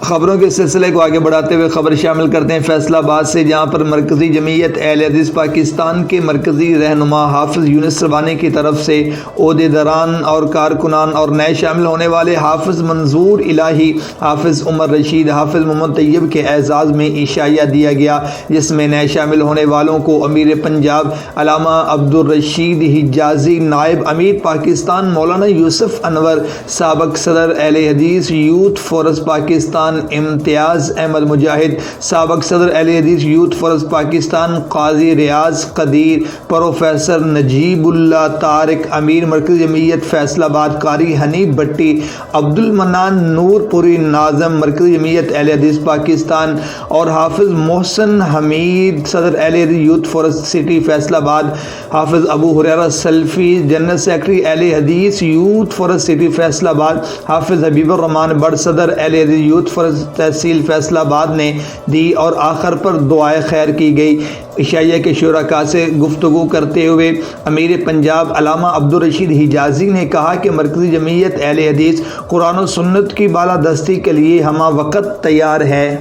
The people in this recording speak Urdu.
خبروں کے سلسلے کو آگے بڑھاتے ہوئے خبر شامل کرتے ہیں فیصل آباد سے، جہاں پر مرکزی جمعیت اہل حدیث پاکستان کے مرکزی رہنما حافظ یونس ربانی کی طرف سے عہدیداران اور کارکنان اور نئے شامل ہونے والے حافظ منظور الہی، حافظ عمر رشید، حافظ محمد طیب کے اعزاز میں عشائیہ دیا گیا، جس میں نئے شامل ہونے والوں کو امیر پنجاب علامہ عبدالرشید حجازی، نائب امیر پاکستان مولانا یوسف انور، سابق صدر اہل حدیث یوتھ فورس پاکستان امتیاز احمد مجاہد، سابق صدر اہل حدیث یوتھ فورس پاکستان قاضی ریاض قدیر، پروفیسر نجیب اللہ طارق، امیر مرکزی جمعیت فیصل آباد قاری حنیف بٹی، عبد المنان نور پوری ناظم، مرکزی جمعیت اہل حدیث پاکستان، اور حافظ محسن حمید، صدر اہل حدیث یوتھ فورس سٹی فیصل آباد، حافظ ابو ہریرہ سلفی، جنرل سیکرٹری اہل حدیث یوتھ فورس سٹی فیصل آباد، حافظ حبیب الرحمان بٹ، صدر اہل حدیث یوتھ فورس تحصیل فیصل آباد نے دی، اور آخر پر دعائے خیر کی گئی۔ عشائیہ کے شرکاء سے گفتگو کرتے ہوئے امیر پنجاب علامہ عبدالرشید حجازی نے کہا کہ مرکزی جمعیت اہل حدیث قرآن و سنت کی بالادستی کے لیے ہمہ وقت تیار ہے۔